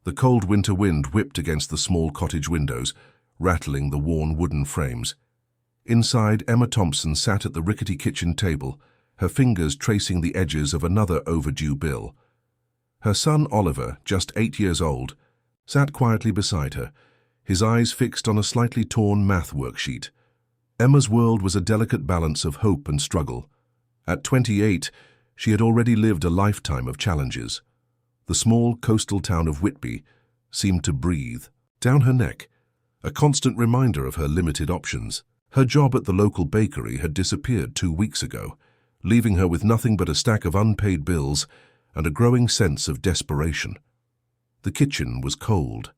The cold winter wind whipped against the small cottage windows, rattling the worn wooden frames. Inside, Emma Thompson sat at the rickety kitchen table, her fingers tracing the edges of another overdue bill. Her son Oliver, just 8 years old, sat quietly beside her, his eyes fixed on a slightly torn math worksheet. Emma's world was a delicate balance of hope and struggle. At 28, she had already lived a lifetime of challenges. The small coastal town of Whitby seemed to breathe down her neck, a constant reminder of her limited options. Her job at the local bakery had disappeared 2 weeks ago, leaving her with nothing but a stack of unpaid bills and a growing sense of desperation. The kitchen was cold.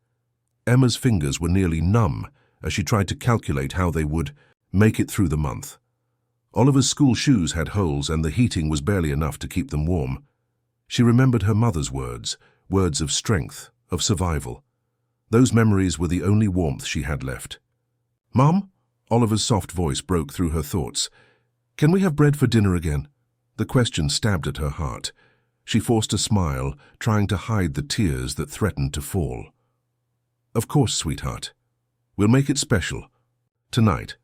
Emma's fingers were nearly numb as she tried to calculate how they would make it through the month. Oliver's school shoes had holes and the heating was barely enough to keep them warm. She remembered her mother's words, words of strength, of survival. Those memories were the only warmth she had left. "Mom?" Oliver's soft voice broke through her thoughts. "Can we have bread for dinner again?" The question stabbed at her heart. She forced a smile, trying to hide the tears that threatened to fall. "Of course, sweetheart. We'll make it special. Tonight."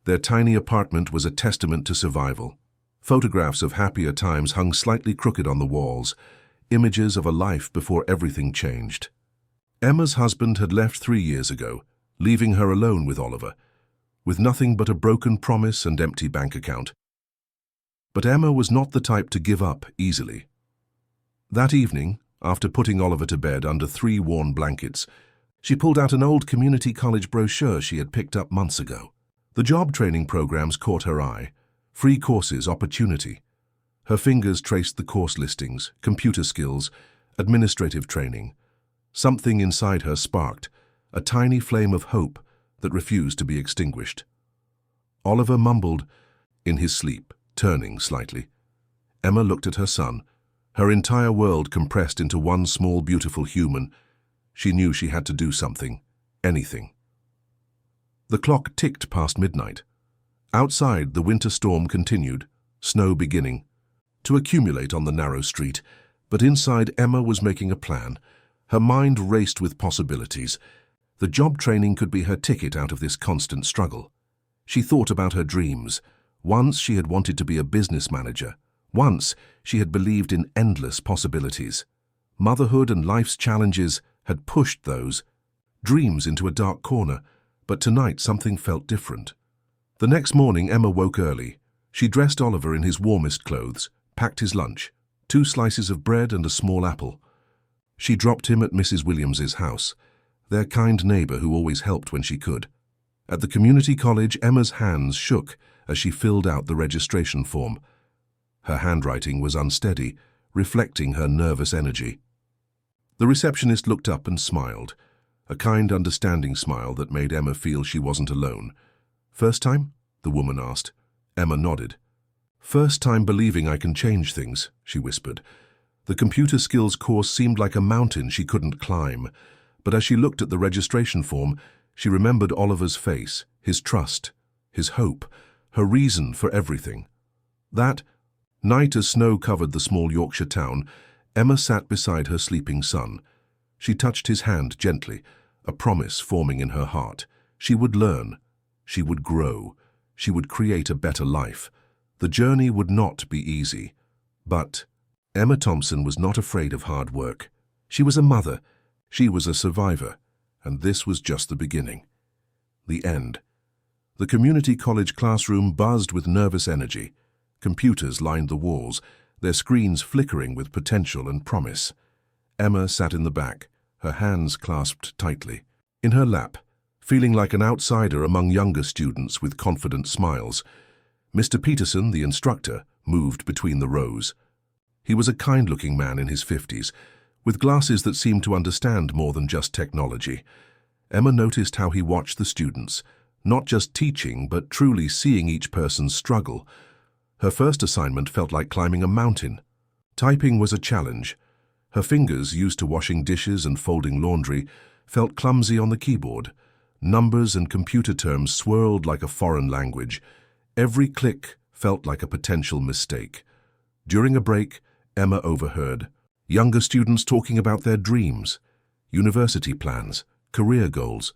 Their tiny apartment was a testament to survival. Photographs of happier times hung slightly crooked on the walls, images of a life before everything changed. Emma's husband had left 3 years ago, leaving her alone with Oliver, with nothing but a broken promise and empty bank account. But Emma was not the type to give up easily. That evening, after putting Oliver to bed under 3 worn blankets, she pulled out an old community college brochure she had picked up months ago. The job training programs caught her eye. Free courses, opportunity. Her fingers traced the course listings, computer skills, administrative training. Something inside her sparked, a tiny flame of hope that refused to be extinguished. Oliver mumbled in his sleep, turning slightly. Emma looked at her son, her entire world compressed into one small, beautiful human. She knew she had to do something, anything. The clock ticked past midnight. Outside, the winter storm continued, snow beginning to accumulate on the narrow street, but inside Emma was making a plan. Her mind raced with possibilities. The job training could be her ticket out of this constant struggle. She thought about her dreams. Once she had wanted to be a business manager. Once she had believed in endless possibilities. Motherhood and life's challenges had pushed those dreams into a dark corner, but tonight something felt different. The next morning, Emma woke early. She dressed Oliver in his warmest clothes, packed his lunch, 2 slices of bread and a small apple. She dropped him at Mrs. Williams's house, their kind neighbor who always helped when she could. At the community college, Emma's hands shook as she filled out the registration form. Her handwriting was unsteady, reflecting her nervous energy. The receptionist looked up and smiled, a kind, understanding smile that made Emma feel she wasn't alone. "First time?" the woman asked. Emma nodded. "First time believing I can change things," she whispered. The computer skills course seemed like a mountain she couldn't climb, but as she looked at the registration form, she remembered Oliver's face, his trust, his hope, her reason for everything. That night, as snow covered the small Yorkshire town, Emma sat beside her sleeping son. She touched his hand gently, a promise forming in her heart. She would learn. She would grow. She would create a better life. The journey would not be easy. But Emma Thompson was not afraid of hard work. She was a mother. She was a survivor. And this was just the beginning. The end. The community college classroom buzzed with nervous energy. Computers lined the walls, their screens flickering with potential and promise. Emma sat in the back, her hands clasped tightly. In her lap, feeling like an outsider among younger students with confident smiles, Mr. Peterson, the instructor, moved between the rows. He was a kind-looking man in his 50s, with glasses that seemed to understand more than just technology. Emma noticed how he watched the students, not just teaching, but truly seeing each person's struggle. Her first assignment felt like climbing a mountain. Typing was a challenge. Her fingers, used to washing dishes and folding laundry, felt clumsy on the keyboard. Numbers and computer terms swirled like a foreign language. Every click felt like a potential mistake. During a break, Emma overheard younger students talking about their dreams. university plans, career goals.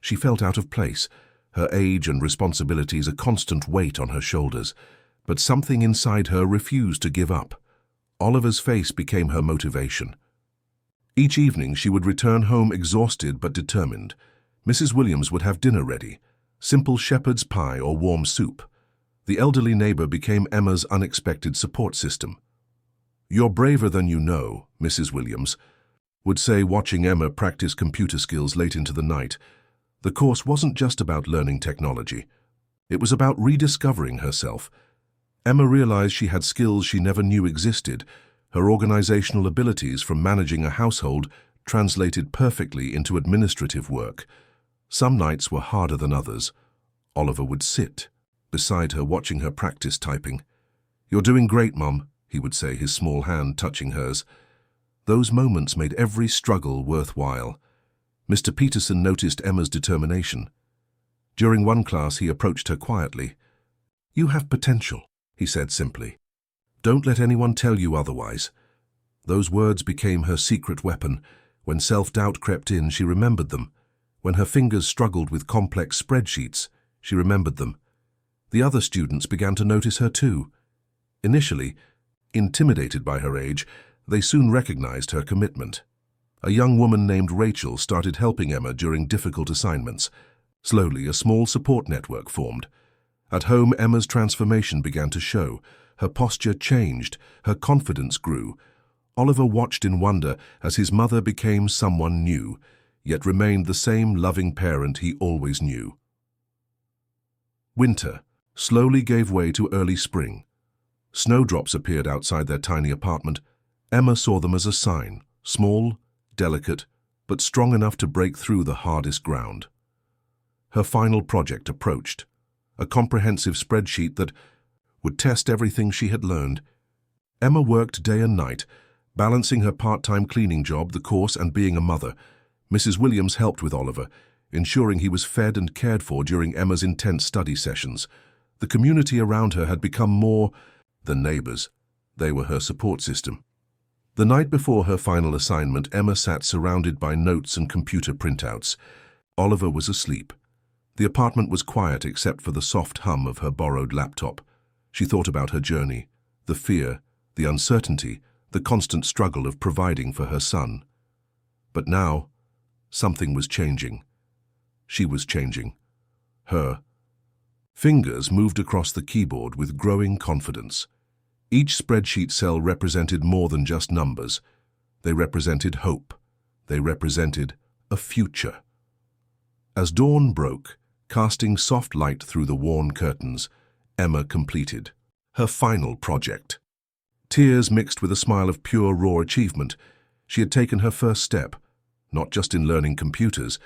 She felt out of place, her age and responsibilities a constant weight on her shoulders, but something inside her refused to give up. Oliver's face became her motivation. Each evening she would return home exhausted but determined. Mrs. Williams would have dinner ready, simple shepherd's pie or warm soup. The elderly neighbor became Emma's unexpected support system. "You're braver than you know," Mrs. Williams would say, watching Emma practice computer skills late into the night. The course wasn't just about learning technology. It was about rediscovering herself. Emma realized she had skills she never knew existed. Her organizational abilities from managing a household translated perfectly into administrative work. Some nights were harder than others. Oliver would sit beside her, watching her practice typing. "You're doing great, Mum," he would say, his small hand touching hers. Those moments made every struggle worthwhile. Mr. Peterson noticed Emma's determination. During one class, he approached her quietly. "You have potential," he said simply. "Don't let anyone tell you otherwise." Those words became her secret weapon. When self-doubt crept in, she remembered them. When her fingers struggled with complex spreadsheets, she remembered them. The other students began to notice her too. Initially, intimidated by her age, they soon recognized her commitment. A young woman named Rachel started helping Emma during difficult assignments. Slowly, a small support network formed. At home, Emma's transformation began to show. Her posture changed, her confidence grew. Oliver watched in wonder as his mother became someone new, yet remained the same loving parent he always knew. Winter slowly gave way to early spring. Snowdrops appeared outside their tiny apartment. Emma saw them as a sign, small, delicate, but strong enough to break through the hardest ground. Her final project approached, a comprehensive spreadsheet that would test everything she had learned. Emma worked day and night, balancing her part-time cleaning job, the course, and being a mother. Mrs. Williams helped with Oliver, ensuring he was fed and cared for during Emma's intense study sessions. The community around her had become more than neighbors. They were her support system. The night before her final assignment, Emma sat surrounded by notes and computer printouts. Oliver was asleep. The apartment was quiet except for the soft hum of her borrowed laptop. She thought about her journey, the fear, the uncertainty, the constant struggle of providing for her son. But now, something was changing. She was changing. Her fingers moved across the keyboard with growing confidence. Each spreadsheet cell represented more than just numbers. They represented hope. They represented a future. As dawn broke, casting soft light through the worn curtains, Emma completed her final project. Tears mixed with a smile of pure, raw achievement. She had taken her first step, not just in learning computers,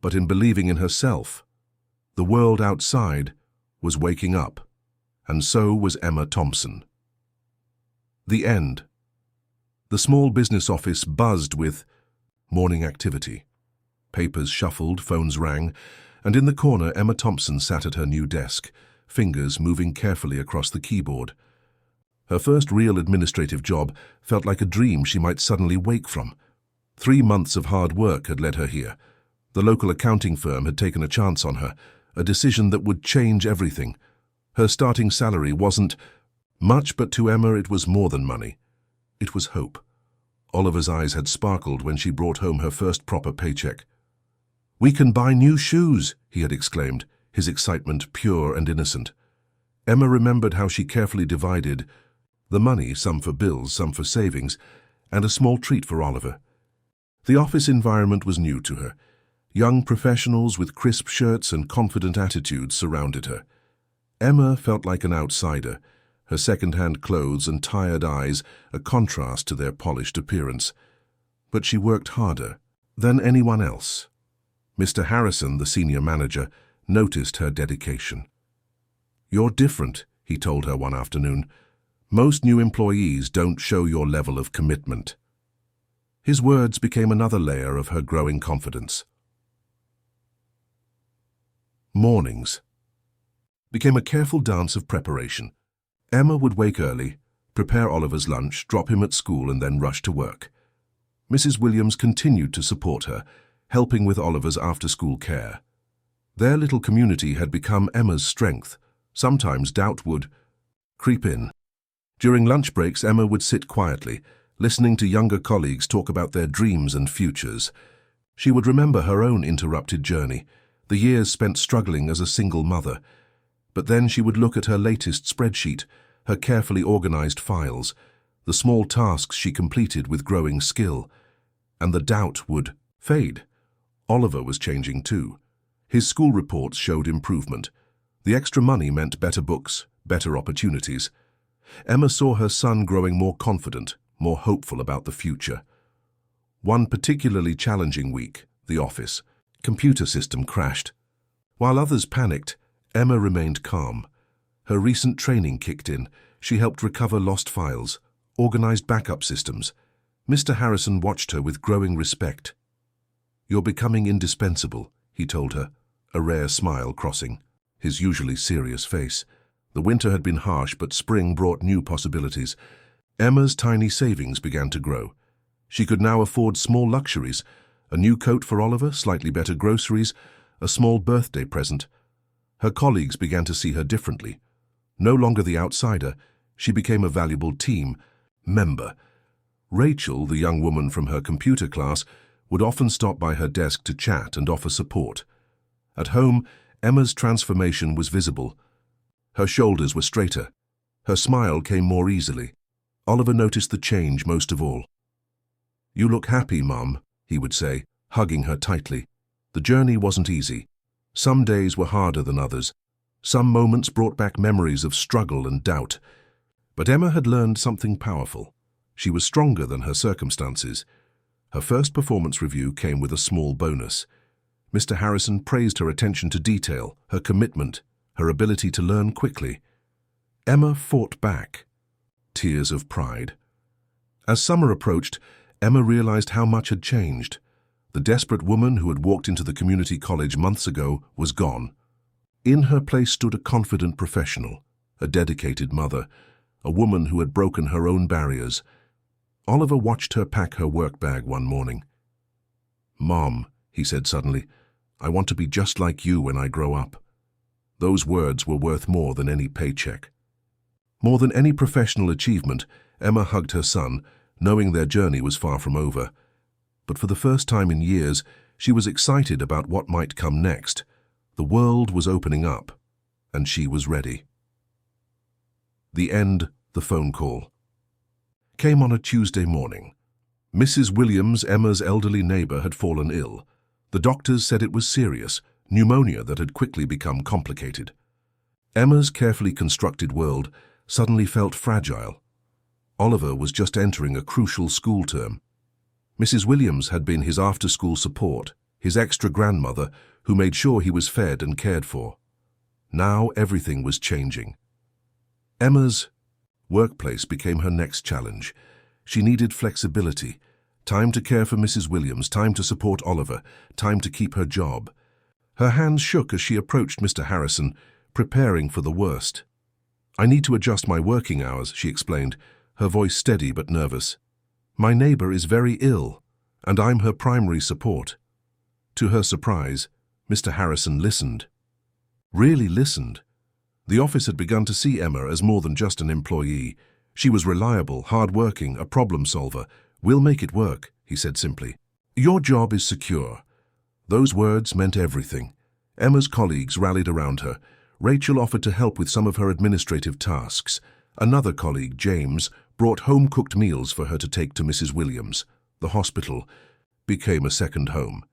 but in believing in herself. The world outside was waking up, and so was Emma Thompson. The end. The small business office buzzed with morning activity. Papers shuffled, phones rang, and in the corner Emma Thompson sat at her new desk, fingers moving carefully across the keyboard. Her first real administrative job felt like a dream she might suddenly wake from. 3 months of hard work had led her here. The local accounting firm had taken a chance on her, a decision that would change everything. Her starting salary wasn't much, but to Emma it was more than money. It was hope. Oliver's eyes had sparkled when she brought home her first proper paycheck. "We can buy new shoes," he had exclaimed, his excitement pure and innocent. Emma remembered how she carefully divided the money, some for bills, some for savings, and a small treat for Oliver. The office environment was new to her. Young professionals with crisp shirts and confident attitudes surrounded her. Emma felt like an outsider, her second-hand clothes and tired eyes a contrast to their polished appearance. But she worked harder than anyone else. Mr. Harrison, the senior manager, noticed her dedication. "You're different," he told her one afternoon. "Most new employees don't show your level of commitment." His words became another layer of her growing confidence. Mornings became a careful dance of preparation. Emma would wake early, prepare Oliver's lunch, drop him at school, and then rush to work. Mrs. Williams continued to support her, helping with Oliver's after-school care. Their little community had become Emma's strength. Sometimes doubt would creep in. During lunch breaks, Emma would sit quietly, listening to younger colleagues talk about their dreams and futures. She would remember her own interrupted journey, the years spent struggling as a single mother. But then she would look at her latest spreadsheet, her carefully organized files, the small tasks she completed with growing skill, and the doubt would fade. Oliver was changing too. His school reports showed improvement. The extra money meant better books, better opportunities. Emma saw her son growing more confident, more hopeful about the future. One particularly challenging week, the office computer system crashed. While others panicked, Emma remained calm. Her recent training kicked in. She helped recover lost files, organized backup systems. Mr. Harrison watched her with growing respect. "You're becoming indispensable," he told her, a rare smile crossing his usually serious face. The winter had been harsh, but spring brought new possibilities. Emma's tiny savings began to grow. She could now afford small luxuries, a new coat for Oliver, slightly better groceries, a small birthday present. Her colleagues began to see her differently. No longer the outsider, she became a valuable team member. Rachel, the young woman from her computer class, would often stop by her desk to chat and offer support. At home, Emma's transformation was visible. Her shoulders were straighter. Her smile came more easily. Oliver noticed the change most of all. "You look happy, Mum," he would say, hugging her tightly. The journey wasn't easy. Some days were harder than others. Some moments brought back memories of struggle and doubt. But Emma had learned something powerful. She was stronger than her circumstances. Her first performance review came with a small bonus. Mr. Harrison praised her attention to detail, her commitment, her ability to learn quickly. Emma fought back. Tears of pride. As summer approached, Emma realized how much had changed. The desperate woman who had walked into the community college months ago was gone. In her place stood a confident professional, a dedicated mother, a woman who had broken her own barriers. Oliver watched her pack her work bag one morning. "Mom," he said suddenly, "I want to be just like you when I grow up." Those words were worth more than any paycheck. More than any professional achievement, Emma hugged her son, knowing their journey was far from over. But for the first time in years, she was excited about what might come next. The world was opening up, and she was ready. The end, the phone call, came on a Tuesday morning. Mrs. Williams, Emma's elderly neighbor, had fallen ill. The doctors said it was serious, pneumonia that had quickly become complicated. Emma's carefully constructed world suddenly felt fragile. Oliver was just entering a crucial school term. Mrs. Williams had been his after-school support, his extra grandmother who made sure he was fed and cared for. Now everything was changing. Emma's workplace became her next challenge. She needed flexibility, time to care for Mrs. Williams, time to support Oliver, time to keep her job. Her hands shook as she approached Mr. Harrison, preparing for the worst. "I need to adjust my working hours," she explained, her voice steady but nervous. "My neighbor is very ill, and I'm her primary support." To her surprise, Mr. Harrison listened. Really listened. The office had begun to see Emma as more than just an employee. She was reliable, hard-working, a problem solver. "We'll make it work," he said simply. "Your job is secure." Those words meant everything. Emma's colleagues rallied around her. Rachel offered to help with some of her administrative tasks. Another colleague, James, brought home-cooked meals for her to take to Mrs. Williams. The hospital became a second home.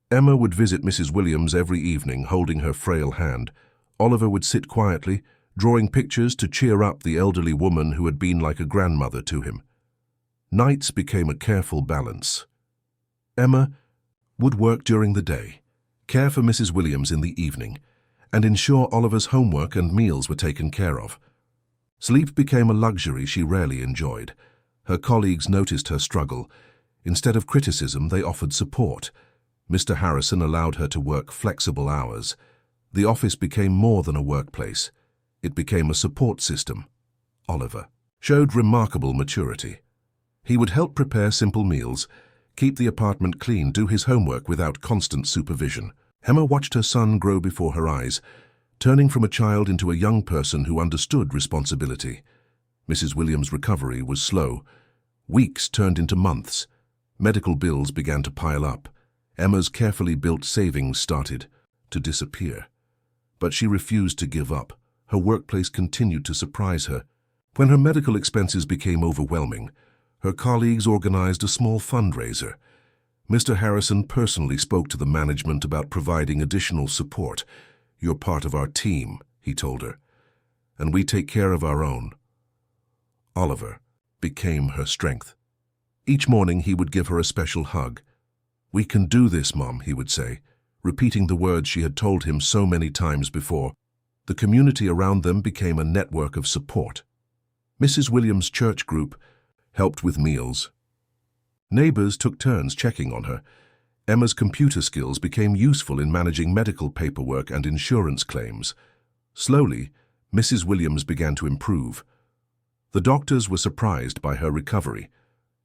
Emma would visit Mrs. Williams every evening, holding her frail hand. Oliver would sit quietly, drawing pictures to cheer up the elderly woman who had been like a grandmother to him. Nights became a careful balance. Emma would work during the day, care for Mrs. Williams in the evening, and ensure Oliver's homework and meals were taken care of. Sleep became a luxury she rarely enjoyed. Her colleagues noticed her struggle. Instead of criticism, they offered support. Mr. Harrison allowed her to work flexible hours. The office became more than a workplace. It became a support system. Oliver showed remarkable maturity. He would help prepare simple meals, Keep the apartment clean, do his homework without constant supervision. Emma watched her son grow before her eyes, turning from a child into a young person who understood responsibility. Mrs. Williams' recovery was slow. Weeks turned into months. Medical bills began to pile up. Emma's carefully built savings started to disappear. But she refused to give up. Her workplace continued to surprise her. When her medical expenses became overwhelming, her colleagues organized a small fundraiser. Mr. Harrison personally spoke to the management about providing additional support. "You're part of our team," he told her, "and we take care of our own." Oliver became her strength. Each morning he would give her a special hug. "We can do this, Mom," he would say, repeating the words she had told him so many times before. The community around them became a network of support. Mrs. Williams' church group helped with meals. Neighbors took turns checking on her. Emma's computer skills became useful in managing medical paperwork and insurance claims. Slowly, Mrs. Williams began to improve. The doctors were surprised by her recovery.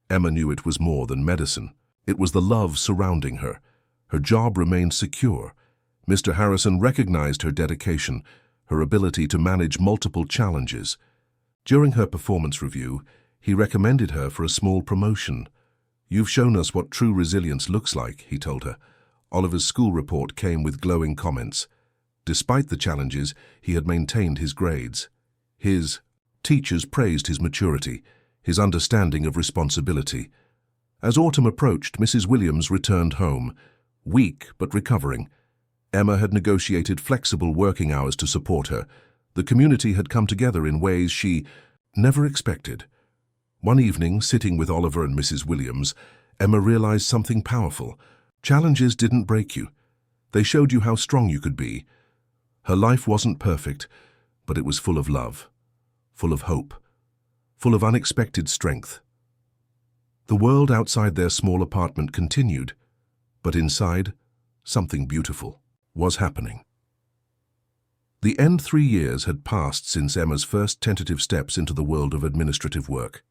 Emma knew it was more than medicine. It was the love surrounding her. Her job remained secure. Mr. Harrison recognized her dedication, her ability to manage multiple challenges. During her performance review, he recommended her for a small promotion. "You've shown us what true resilience looks like," he told her. Oliver's school report came with glowing comments. Despite the challenges, he had maintained his grades. His teachers praised his maturity, his understanding of responsibility. As autumn approached, Mrs. Williams returned home, weak but recovering. Emma had negotiated flexible working hours to support her. The community had come together in ways she never expected. One evening, sitting with Oliver and Mrs. Williams, Emma realized something powerful. Challenges didn't break you. They showed you how strong you could be. Her life wasn't perfect, but it was full of love, full of hope, full of unexpected strength. The world outside their small apartment continued, but inside, something beautiful was happening. The end 3 years had passed since Emma's first tentative steps into the world of administrative work.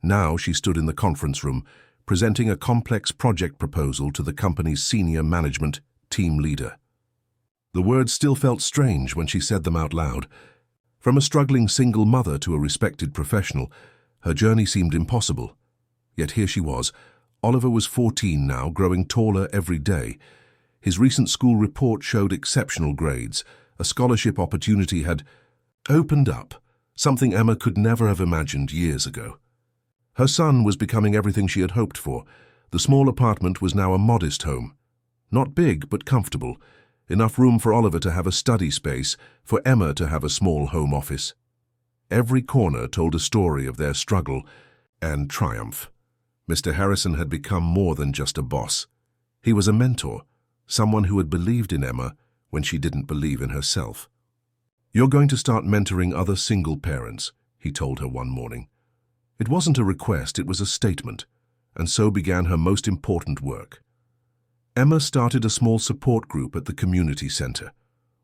Now she stood in the conference room, presenting a complex project proposal to the company's senior management team leader. The words still felt strange when she said them out loud. From a struggling single mother to a respected professional, her journey seemed impossible. Yet here she was. Oliver was 14 now, growing taller every day. His recent school report showed exceptional grades. A scholarship opportunity had opened up, something Emma could never have imagined years ago. Her son was becoming everything she had hoped for. The small apartment was now a modest home. Not big, but comfortable. Enough room for Oliver to have a study space, for Emma to have a small home office. Every corner told a story of their struggle and triumph. Mr. Harrison had become more than just a boss. He was a mentor, someone who had believed in Emma when she didn't believe in herself. "You're going to start mentoring other single parents," he told her one morning. It wasn't a request, it was a statement, and so began her most important work. Emma started a small support group at the community center.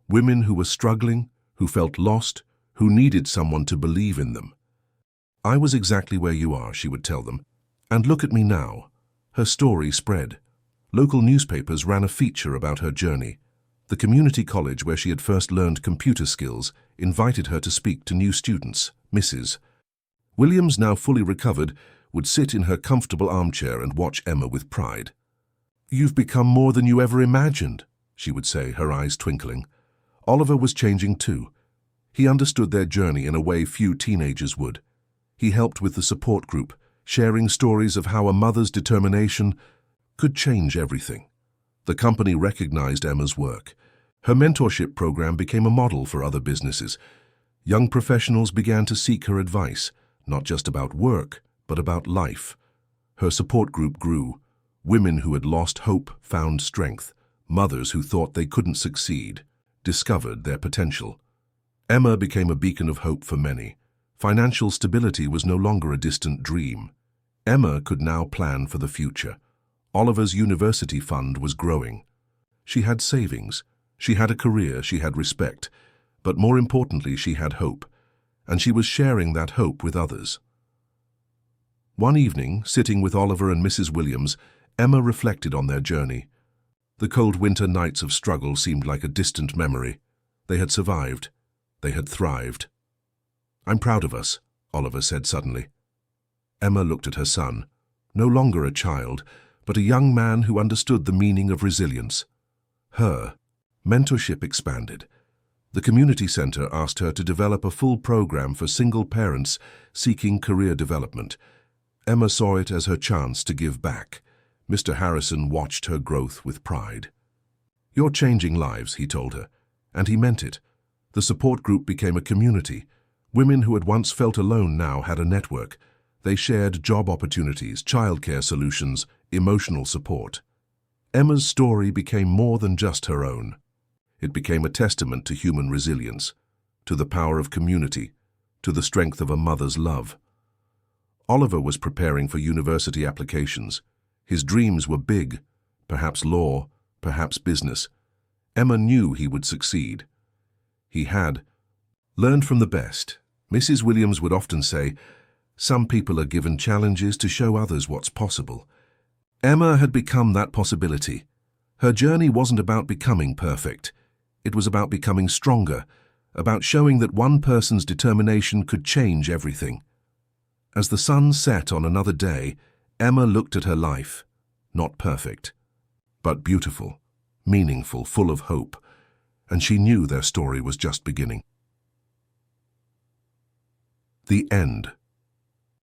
Women who were struggling, who felt lost, who needed someone to believe in them. "I was exactly where you are," she would tell them. "And look at me now." Her story spread. Local newspapers ran a feature about her journey. The community college where she had first learned computer skills invited her to speak to new students. Mrs. Williams, now fully recovered, would sit in her comfortable armchair and watch Emma with pride. "You've become more than you ever imagined," she would say, her eyes twinkling. Oliver was changing too. He understood their journey in a way few teenagers would. He helped with the support group, sharing stories of how a mother's determination could change everything. The company recognized Emma's work. Her mentorship program became a model for other businesses. Young professionals began to seek her advice, not just about work, but about life. Her support group grew. Women who had lost hope found strength. Mothers who thought they couldn't succeed discovered their potential. Emma became a beacon of hope for many. Financial stability was no longer a distant dream. Emma could now plan for the future. Oliver's university fund was growing. She had savings. She had a career. She had respect. But more importantly, she had hope. And she was sharing that hope with others. One evening, sitting with Oliver and Mrs. Williams, Emma reflected on their journey. The cold winter nights of struggle seemed like a distant memory. They had survived. They had thrived. "I'm proud of us," Oliver said suddenly. Emma looked at her son, no longer a child, but a young man who understood the meaning of resilience. Her mentorship expanded. The community center asked her to develop a full program for single parents seeking career development. Emma saw it as her chance to give back. Mr. Harrison watched her growth with pride. "You're changing lives," he told her, and he meant it. The support group became a community. Women who had once felt alone now had a network. They shared job opportunities, childcare solutions, emotional support. Emma's story became more than just her own. It became a testament to human resilience, to the power of community, to the strength of a mother's love. Oliver was preparing for university applications. His dreams were big, perhaps law, perhaps business. Emma knew he would succeed. He had learned from the best. Mrs. Williams would often say, "Some people are given challenges to show others what's possible." Emma had become that possibility. Her journey wasn't about becoming perfect. It was about becoming stronger, about showing that one person's determination could change everything. As the sun set on another day, Emma looked at her life, not perfect, but beautiful, meaningful, full of hope, and she knew their story was just beginning. The end.